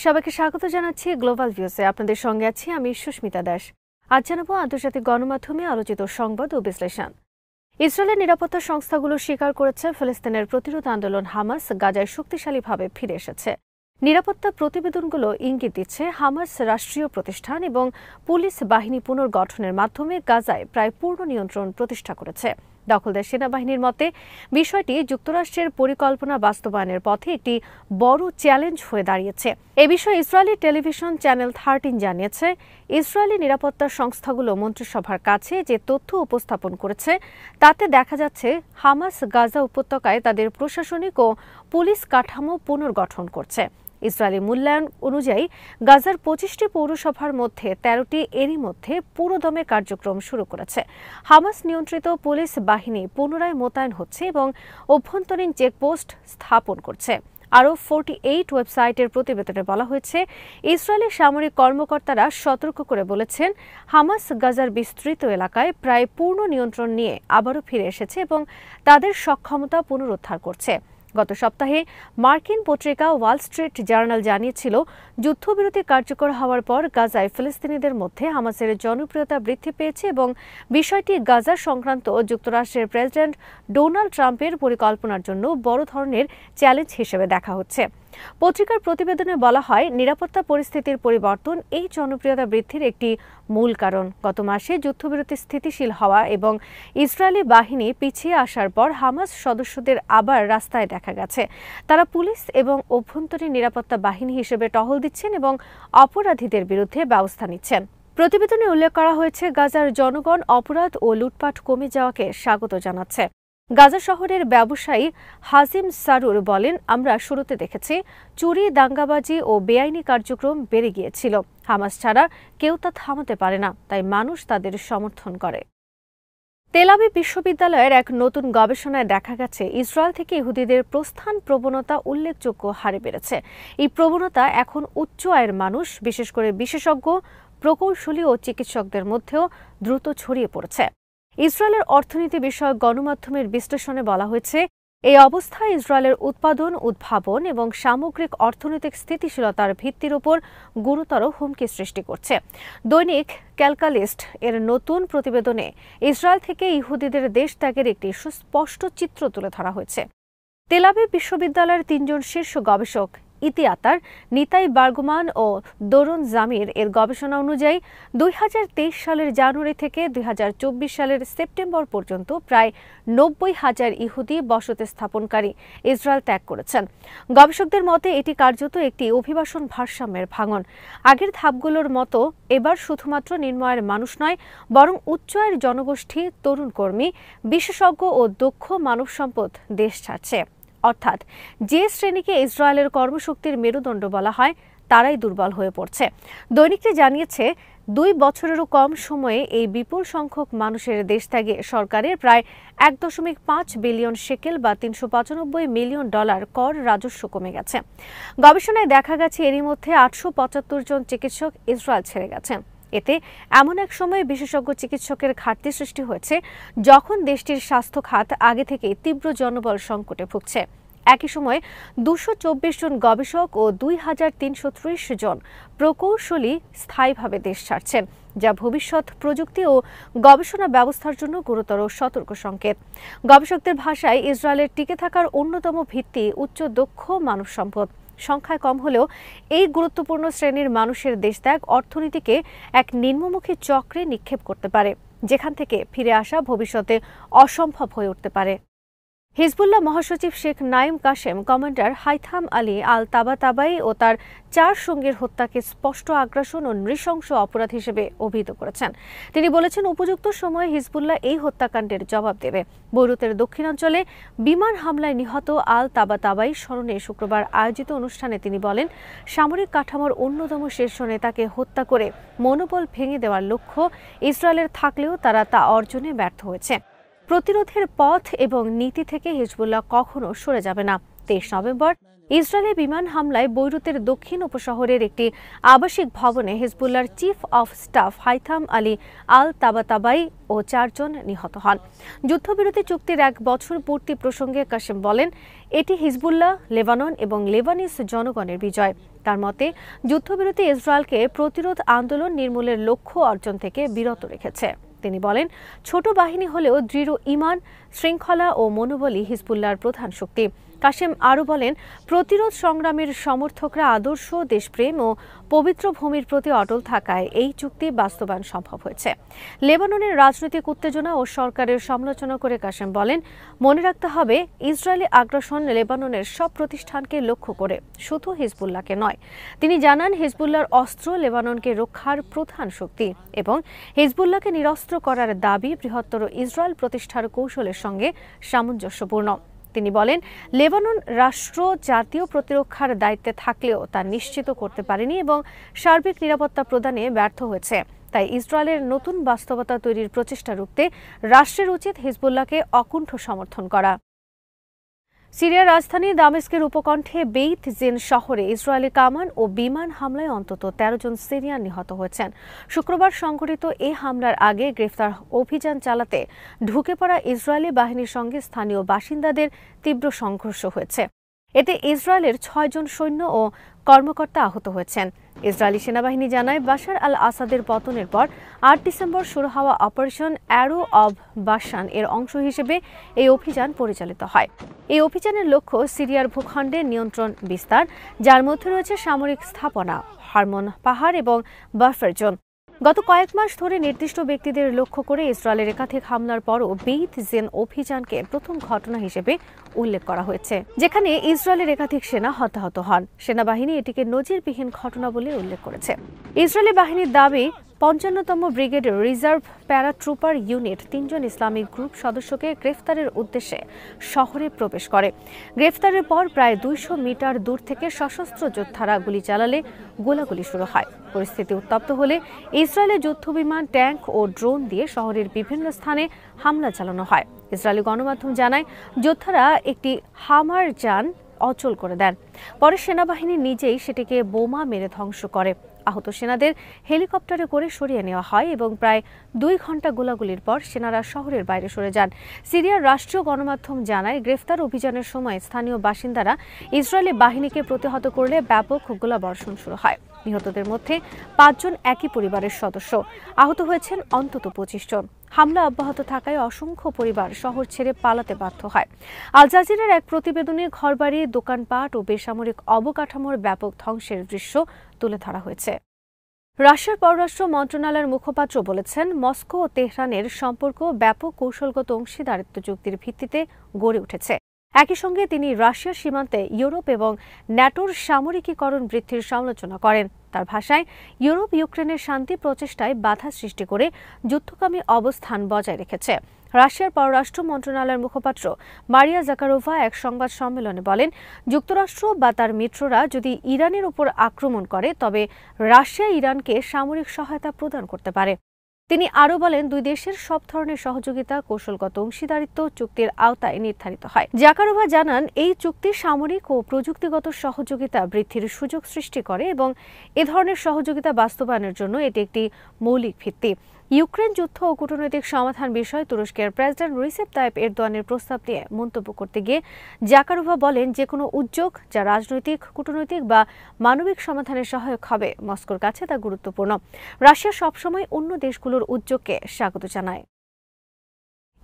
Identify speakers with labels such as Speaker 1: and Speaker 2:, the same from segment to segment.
Speaker 1: সবাইকে স্বাগত জানাচ্ছি গ্লোবাল ভিউজে। আপনাদের সঙ্গে আছি আমি সুস্মিতা দাস। আজ জানাবো আন্তর্জাতিক গণমাধ্যমে আলোচিত সংবাদ ও বিশ্লেষণ। ইসরায়েলের নিরাপত্তা সংস্থাগুলো স্বীকার করেছে ফিলিস্তিনের প্রতিরোধ আন্দোলন হামাস গাজায় শক্তিশালীভাবে ফিরে এসেছে। নিরাপত্তা প্রতিবেদনগুলো ইঙ্গিত দিচ্ছে হামাস রাষ্ট্রীয় প্রতিষ্ঠান এবং পুলিশ বাহিনী পুনর্গঠনের মাধ্যমে গাজায় প্রায় পূর্ণ নিয়ন্ত্রণ প্রতিষ্ঠা করেছে। দখলদার সেনাবাহিনীর মতে বিষয়টি যুক্তরাষ্ট্রের পরিকল্পনা বাস্তবায়নের পথে একটি বড় চ্যালেঞ্জ হয়ে দাঁড়িয়েছে। এ বিষয়ে ইসরায়েলি টেলিভিশন চ্যানেল 13 জানিয়েছে, ইসরায়েলি নিরাপত্তা সংস্থাগুলো মন্ত্রিসভার কাছে যে তথ্য উপস্থাপন করেছে তাতে দেখা যাচ্ছে হামাস গাজা উপত্যকায় তাদের প্রশাসনিক ও পুলিশ কাঠামো পুনর্গঠন করছে। ইসরায়েলি মূল্যায়ন অনুযায়ী গাজার 25টি পৌরসভার মধ্যে 13টি এরই মধ্যে পুরোদমে কার্যক্রম শুরু করেছে। হামাস নিয়ন্ত্রিত পুলিশ বাহিনী পুনরায় মোতায়েন হচ্ছে এবং অভ্যন্তরীণ চেকপোস্ট স্থাপন করছে। আরও 48 ওয়েবসাইটের প্রতিবেদনে বলা হয়েছে, ইসরায়েলি সামরিক কর্মকর্তারা সতর্ক করে বলেছেন, হামাস গাজার বিস্তৃত এলাকায় প্রায় পূর্ণ নিয়ন্ত্রণ নিয়ে আবারও ফিরে এসেছে এবং তাদের সক্ষমতা পুনরুদ্ধার করছে। গত সপ্তাহে মার্কিন পত্রিকা ওয়াল স্ট্রিট জার্নাল জানিয়েছিল, যুদ্ধবিরতি কার্যকর হওয়ার পর গাজায় ফিলিস্তিনিদের মধ্যে হামাসের জনপ্রিয়তা বৃদ্ধি পেয়েছে এবং বিষয়টি গাজা সংক্রান্ত যুক্তরাষ্ট্রের প্রেসিডেন্ট ডোনাল্ড ট্রাম্পের পরিকল্পনার জন্য বড় ধরনের চ্যালেঞ্জ হিসেবে দেখা হচ্ছে। পত্রিকার প্রতিবেদনে বলা হয়, নিরাপত্তা পরিস্থিতির পরিবর্তন এই জনপ্রিয়তা বৃদ্ধির একটি মূল কারণ। গত মাসে যুদ্ধবিরতি স্থিতিশীল হওয়া এবং ইসরায়েলি বাহিনী পিছিয়ে আসার পর হামাস সদস্যদের আবার রাস্তায় দেখা গেছে। তারা পুলিশ এবং অভ্যন্তরীণ নিরাপত্তা বাহিনী হিসেবে টহল দিচ্ছেন এবং অপরাধীদের বিরুদ্ধে ব্যবস্থা নিচ্ছেন। প্রতিবেদনে উল্লেখ করা হয়েছে, গাজার জনগণ অপরাধ ও লুটপাট কমে যাওয়াকে স্বাগত জানাচ্ছে। গাজা শহরের ব্যবসায়ী হাজিম সারুর বলেন, আমরা শুরুতে দেখেছি চুরি, দাঙ্গাবাজি ও বেআইনি কার্যক্রম বেড়ে গিয়েছিল। হামাস ছাড়া কেউ তা থামাতে পারে না, তাই মানুষ তাদের সমর্থন করে। তেল আবিব বিশ্ববিদ্যালয়ের এক নতুন গবেষণায় দেখা গেছে, ইসরায়েল থেকে ইহুদিদের প্রস্থান প্রবণতা উল্লেখযোগ্য হারে বেড়েছে। এই প্রবণতা এখন উচ্চ আয়ের মানুষ, বিশেষ করে বিশেষজ্ঞ, প্রকৌশলী ও চিকিৎসকদের মধ্যেও দ্রুত ছড়িয়ে পড়েছে। ইসরায়েলের অর্থনীতি বিষয়ক গণমাধ্যমের বিশ্লেষণে বলা হয়েছে, এই অবস্থায় ইসরায়েলের উৎপাদন, উদ্ভাবন এবং সামগ্রিক অর্থনৈতিক স্থিতিশীলতার ভিত্তির উপর গুরুতর হুমকি সৃষ্টি করছে। দৈনিক ক্যালকালিস্ট এর নতুন প্রতিবেদনে ইসরায়েল থেকে ইহুদিদের দেশ ত্যাগের একটি সুস্পষ্ট চিত্র তুলে ধরা হয়েছে। তেল আবিব বিশ্ববিদ্যালয়ের 3 জন শীর্ষ গবেষক ইতি আতার, নিতাই বার্গমান ও দোরন জামির এর গবেষণা অনুযায়ী 2023 সালের জানুয়ারি থেকে 2024 সালের সেপ্টেম্বর পর্যন্ত প্রায় 90,000 ইহুদি বসতি স্থাপনকারী ইসরায়েল ত্যাগ করেছেন। গবেষকদের মতে এটি কার্যত একটি অভিবাসন ভারসাম্যের ভাঙন। আগের ধাপগুলোর মতো এবার শুধুমাত্র নিম্ন আয়ের মানুষ নয়, বরং উচ্চ আয়ের জনগোষ্ঠী, তরুণ কর্মী, বিশেষজ্ঞ ও দক্ষ মানব সম্পদ দেশ ছাড়ছে। অর্থাৎ যে শ্রেণীকে ইসরায়েলের কর্মশক্তির মেরুদণ্ড বলা হয়, তারাই দুর্বল হয়ে পড়ছে। দৈনিকটি জানিয়েছে, 2 বছরেরও কম সময়ে এই বিপুল সংখ্যক মানুষের দেশ ত্যাগে সরকারের প্রায় 1.5 বিলিয়ন শেকেল বা $395 মিলিয়ন কর রাজস্ব কমে গেছে। গবেষণায় দেখা গেছে, এরই মধ্যে 875 জন চিকিৎসক ইসরায়েল ছেড়ে গেছেন। এতে এমন এক সময়ে বিশেষজ্ঞ চিকিৎসকের ঘাটতি সৃষ্টি হয়েছে, যখন দেশটির স্বাস্থ্য খাত আগে থেকেই তীব্র জনবল সংকটে ভুগছে। একই সময় 224 জন গবেষক ও 2330 জন প্রকৌশলী স্থায়ীভাবে দেশ ছাড়ছেন, যা ভবিষ্যৎ প্রযুক্তি ও গবেষণা ব্যবস্থার জন্য গুরুতর সতর্ক সংকেত। গবেষকদের ভাষায়, ইসরায়েলের টিকে থাকার অন্যতম ভিত্তি উচ্চ দক্ষ মানব সম্পদ। সংখ্যায় কম হলেও এই গুরুত্বপূর্ণ শ্রেণীর মানুষের দেশত্যাগ অর্থনীতিকে এক নিম্নমুখী চক্রে নিক্ষেপ করতে পারে, যেখান থেকে ফিরে আসা ভবিষ্যতে অসম্ভব হয়ে উঠতে পারে। হিজবুল্লাহ মহাসচিব Sheikh Naim Kashem commander Haytham Ali al Tabatabai ও তার 4 সঙ্গীর হত্যাকে স্পষ্ট আগ্রাসন ও নৃশংস অপরাধ হিসেবে অভিহিত করেছেন। তিনি বলেছেন, উপযুক্ত সময়ে হিজবুল্লাহ এই হত্যাকাণ্ডের জবাব দেবে। বৈরুতের দক্ষিণাঞ্চলে বিমান হামলায় নিহত আল তাবাতাবাই স্মরণে শুক্রবার আয়োজিত অনুষ্ঠানে তিনি বলেন, সামরিক কাঠামোর অন্যতম শীর্ষ নেতাকে হত্যা করে মনোবল ভেঙে দেওয়ার লক্ষ্য ইসরায়েলের থাকলেও তারা তা অর্জনে ব্যর্থ হয়েছে। প্রতিরোধের পথ এবং নীতি থেকে হিজবুল্লাহ কখনো সরে যাবে না। 23 নভেম্বর ইসরায়েলি বিমান হামলায় বৈরুতের দক্ষিণ উপশহরের একটি আবাসিক ভবনে হিজবুল্লাহর chief of staff Haytham Ali al Tabatabai ও 4 জন নিহত হন। যুদ্ধবিরতি চুক্তির 1 বছর পূর্তি প্রসঙ্গে কাসেম বলেন, এটি হিজবুল্লাহ, লেবানন এবং লেবানিজ জনগণের বিজয়। তার মতে, যুদ্ধবিরতি ইসরায়েলকে প্রতিরোধ আন্দোলন নির্মূলের লক্ষ্য অর্জন থেকে বিরত রেখেছে। তিনি বলেন, ছোট বাহিনী হলেও দৃঢ় ঈমান, শৃঙ্খলা ও মনোবলই হিজবুল্লাহর প্রধান শক্তি। কাসেম আরও বলেন, প্রতিরোধ সংগ্রামের সমর্থকরা আদর্শ, দেশপ্রেম ও পবিত্র ভূমির প্রতি অটল থাকায় এই চুক্তি বাস্তবায়ন সম্ভব হয়েছে। লেবাননের রাজনৈতিক উত্তেজনা ও সরকারের সমালোচনা করে কাসেম বলেন, মনে রাখতে হবে, ইসরায়েলি আগ্রাসন লেবাননের সব প্রতিষ্ঠানকে লক্ষ্য করে, শুধু হিজবুল্লাহকে নয়। তিনি জানান, হিজবুল্লাহর অস্ত্র লেবাননকে রক্ষার প্রধান শক্তি এবং হিজবুল্লাহকে নিরস্ত্র করার দাবি বৃহত্তর ইসরায়েল প্রতিষ্ঠার কৌশলের সঙ্গে সামঞ্জস্যপূর্ণ। তিনি বলেন, লেবানন রাষ্ট্র জাতীয় প্রতিরক্ষার দায়িত্বে থাকলেও তা নিশ্চিত করতে পারেনি এবং সার্বিক নিরাপত্তা প্রদানে ব্যর্থ হয়েছে। তাই ইসরায়েলের নতুন বাস্তবতা তৈরির প্রচেষ্টা রুখতে রাষ্ট্রের উচিত হিজবুল্লাহকে অকুণ্ঠ সমর্থন করা। সিরিয়ার রাজধানী দামেস্কের উপকণ্ঠে বেইত জিন শহরে ইসরায়েলি কামান ও বিমান হামলায় অন্তত 13 জন সিরিয়ান নিহত হয়েছেন। শুক্রবার সংঘটিত এই হামলার আগে গ্রেফতার অভিযান চালাতে ঢুকে পড়া ইসরায়েলি বাহিনীর সঙ্গে স্থানীয় বাসিন্দাদের তীব্র সংঘর্ষ হয়েছে। এতে ইসরায়েলের 6 জন সৈন্য ও কর্মকর্তা আহত হয়েছেন। ইসরায়েলি সেনাবাহিনী জানায়, বাশার আল আসাদের পতনের পর 8 ডিসেম্বর শুরু হওয়া অপারেশন অ্যারো অব বাশান এর অংশ হিসেবে এই অভিযান পরিচালিত হয়। এই অভিযানের লক্ষ্য সিরিয়ার ভূখণ্ডে নিয়ন্ত্রণ বিস্তার, যার মধ্যে রয়েছে সামরিক স্থাপনা, হারমন পাহাড় এবং বাফার জোন। গত কয়েক মাস ধরে নির্দিষ্ট ব্যক্তিদের লক্ষ্য করে ইসরায়েলের একাধিক হামলার পরও বেইত জিন অভিযানকে প্রথম ঘটনা হিসেবে উল্লেখ করা হয়েছে, যেখানে ইসরায়েলের একাধিক সেনা হতাহত হন। সেনাবাহিনী এটিকে নজিরবিহীন ঘটনা বলে উল্লেখ করেছে। ইসরায়েলি বাহিনীর দাবি, 55তম ব্রিগেডের রিজার্ভ প্যারাট্রুপার ইউনিট 3 জন ইসলামিক গ্রুপ সদস্যকে গ্রেফতারের উদ্দেশ্যে শহরে প্রবেশ করে। গ্রেফতারের পর প্রায় 200 মিটার দূর থেকে সশস্ত্র যোদ্ধারা গুলি চালালে গোলাগুলি শুরু হয়। পরিস্থিতি উত্তপ্ত হলে ইসরায়েলের যুদ্ধবিমান, ট্যাঙ্ক ও ড্রোন দিয়ে শহরের বিভিন্ন স্থানে হামলা চালানো হয়। ইসরায়েলি গণমাধ্যম জানায়, যোদ্ধারা একটি হামার যান অচল করে দেন। পরে সেনাবাহিনী নিজেই সেটিকে বোমা মেরে ধ্বংস করে। আহত সেনাদের হেলিকপ্টারে করে সরিয়ে নেওয়া হয় এবং প্রায় 2 ঘন্টা গোলাগুলির পর সেনারা শহরের বাইরে সরে যান। সিরিয়ার রাষ্ট্রীয় গণমাধ্যম জানায়, গ্রেফতার অভিযানের সময় স্থানীয় বাসিন্দারা ইসরায়েলি বাহিনীকে প্রতিহত করলে ব্যাপক গোলাবর্ষণ শুরু হয়। নিহতদের মধ্যে 5 জন একই পরিবারের সদস্য। আহত হয়েছেন অন্তত 25 জন। হামলা অব্যাহত থাকায় অসংখ্য পরিবার শহর ছেড়ে পালাতে বাধ্য হয়। আল জাজিরার এক প্রতিবেদনে ঘরবাড়ি, দোকানপাট ও বেসামরিক অবকাঠামোর ব্যাপক ধ্বংসের দৃশ্য তুলে ধরা হয়েছে। রাশিয়ার পররাষ্ট্র মন্ত্রণালয়ের মুখপাত্র বলেছেন, মস্কো ও তেহরানের সম্পর্ক ব্যাপক কৌশলগত অংশীদারিত্ব চুক্তির ভিত্তিতে গড়ে উঠেছে। একই সঙ্গে তিনি রাশিয়ার সীমান্তে ইউরোপ এবং ন্যাটোর সামরিকীকরণ বৃদ্ধির সমালোচনা করেন। তার ভাষায়, ইউরোপ ইউক্রেনের শান্তি প্রচেষ্টায় বাধা সৃষ্টি করে যুদ্ধকামী অবস্থান বজায় রেখেছে। রাশিয়ার পররাষ্ট্র মন্ত্রণালয়ের মুখপাত্র মারিয়া জাকারোভা এক সংবাদ সম্মেলনে বলেন, যুক্তরাষ্ট্র বা তার মিত্ররা যদি ইরানের উপর আক্রমণ করে, তবে রাশিয়া ইরানকে সামরিক সহায়তা প্রদান করতে পারে। তিনি আরও বলেন, দুই দেশের সব ধরনের সহযোগিতা কৌশলগত অংশীদারিত্ব চুক্তির আওতায় নির্ধারিত হয়। জাকারোভা জানান, এই চুক্তি সামরিক ও প্রযুক্তিগত সহযোগিতা বৃদ্ধির সুযোগ সৃষ্টি করে এবং এ ধরনের সহযোগিতা বাস্তবায়নের জন্য এটি একটি মৌলিক ভিত্তি। ইউক্রেন যুদ্ধ ও কূটনৈতিক সমাধান বিষয়ে তুরস্কের প্রেসিডেন্ট রিসেপ তাইপ এরদোয়ানের প্রস্তাব নিয়ে মন্তব্য করতে গিয়ে জাকারোভা বলেন, যে কোনো উদ্যোগ যা রাজনৈতিক, কূটনৈতিক বা মানবিক সমাধানে সহায়ক হবে, মস্কোর কাছে তা গুরুত্বপূর্ণ। রাশিয়া সবসময় অন্য দেশগুলোর উদ্যোগকে স্বাগত জানায়।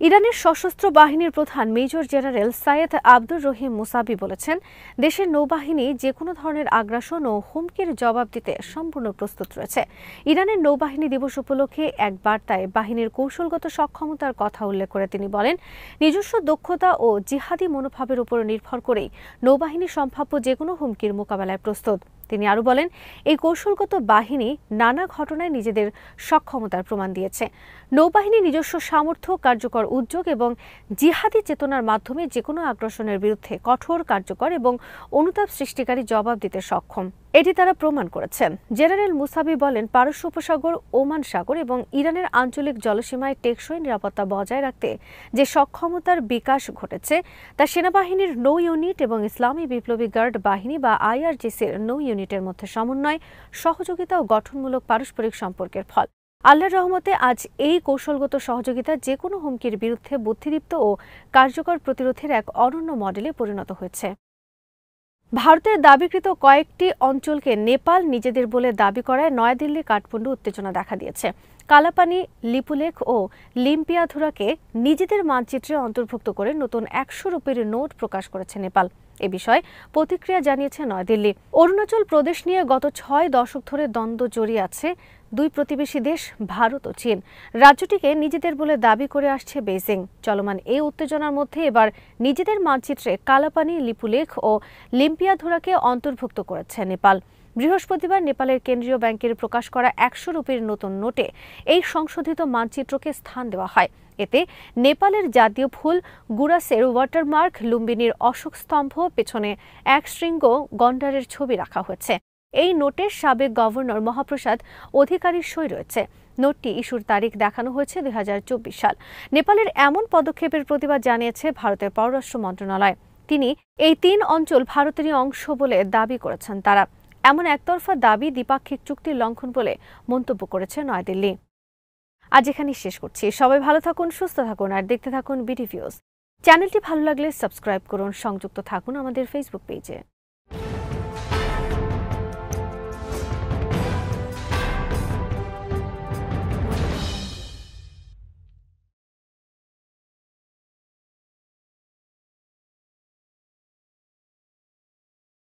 Speaker 1: ইরানের সশস্ত্র বাহিনীর প্রধান মেজর জেনারেল সাইয়েদ আব্দুর রহিম মুসাবি বলেছেন, দেশের নৌবাহিনী যে কোনো ধরনের আগ্রাসন ও হুমকির জবাব দিতে সম্পূর্ণ প্রস্তুত রয়েছে। ইরানের নৌবাহিনী দিবস উপলক্ষে এক বার্তায় বাহিনীর কৌশলগত সক্ষমতার কথা উল্লেখ করে তিনি বলেন, নিজস্ব দক্ষতা ও জিহাদি মনোভাবের উপর নির্ভর করেই নৌবাহিনী সম্ভাব্য যে কোনো হুমকির মোকাবেলায় প্রস্তুত। তিনি আরও বলেন, এই কৌশলগত বাহিনী নানা ঘটনায় নিজেদের সক্ষমতার প্রমাণ দিয়েছে। নৌবাহিনী নিজস্ব সামর্থ্য, কার্যকর উদ্যোগ এবং জিহাদি চেতনার মাধ্যমে যে কোনো আগ্রাসনের বিরুদ্ধে কঠোর, কার্যকর এবং অনুতাপ সৃষ্টিকারী জবাব দিতে সক্ষম। এটি তারা প্রমাণ করেছেন। জেনারেল মুসাবি বলেন, পারস্য উপসাগর, ওমান সাগর এবং ইরানের আঞ্চলিক জলসীমায় টেকসই নিরাপত্তা বজায় রাখতে যে সক্ষমতার বিকাশ ঘটেছে তা সেনাবাহিনীর নৌ ইউনিট এবং ইসলামী বিপ্লবী গার্ড বাহিনী বা IRGCর নৌ ইউনিটের মধ্যে সমন্বয়, সহযোগিতা ও গঠনমূলক পারস্পরিক সম্পর্কের ফল। আল্লাহর রহমতে আজ এই কৌশলগত সহযোগিতা যে কোনো হুমকির বিরুদ্ধে বুদ্ধিদীপ্ত ও কার্যকর প্রতিরোধের এক অনন্য মডেলে পরিণত হয়েছে। ভারতের দাবিকৃত কয়েকটি অঞ্চলকে নেপাল নিজেদের বলে দাবি করায় নয়াদিল্লি কাঠমান্ডু উত্তেজনা দেখা দিয়েছে। কালাপানি, লিপুলেখ ও লিম্পিয়াধুরাকে নিজেদের মানচিত্রে অন্তর্ভুক্ত করে নতুন 100 রুপির নোট প্রকাশ করেছে নেপাল। এ বিষয়ে প্রতিক্রিয়া জানিয়েছে নয়াদিল্লি। অরুণাচল প্রদেশ নিয়ে গত 6 দশক ধরে দ্বন্দ্ব জড়িয়ে আছে দুই প্রতিবেশী দেশ ভারত ও চীন। রাজ্যটিকে নিজেদের বলে দাবি করে আসছে বেইজিং। চলমান এই উত্তেজনার মধ্যে এবার নিজেদের মানচিত্রে কালাপানি, লিপুলেখ ও লিম্পিয়াধুরাকে অন্তর্ভুক্ত করেছে নেপাল। বৃহস্পতিবার নেপালের কেন্দ্রীয় ব্যাংকের প্রকাশ করা 100 রুপির নতুন নোটে এই সংশোধিত মানচিত্রকে স্থান দেওয়া হয়। এতে নেপালের জাতীয় ফুল, গুরাসের ওয়াটারমার্ক, লুম্বিনীর অশোক স্তম্ভ, পেছনে এক শৃঙ্গ গন্ডারের ছবি রাখা হয়েছে। এই নোটের সাবেক গভর্নর মহাপ্রসাদ অধিকারীর সই রয়েছে। নোটটি ইস্যুর তারিখ দেখানো হয়েছে 2024 সাল। নেপালের এমন পদক্ষেপের প্রতিবাদ জানিয়েছে ভারতের পররাষ্ট্র মন্ত্রণালয়। তিনি এই 3 অঞ্চল ভারতেরই অংশ বলে দাবি করেছেন তারা। এমন একতরফা দাবি দ্বিপাক্ষিক চুক্তির লঙ্ঘন বলে মন্তব্য করেছে নয়াদিল্লি। আজ এখানেই শেষ করছি। সবাই ভালো থাকুন, সুস্থ থাকুন আর দেখতে থাকুন বিডি ভিউজ। চ্যানেলটি ভালো লাগলে সাবস্ক্রাইব করুন, সংযুক্ত থাকুন আমাদের ফেসবুক পেজে।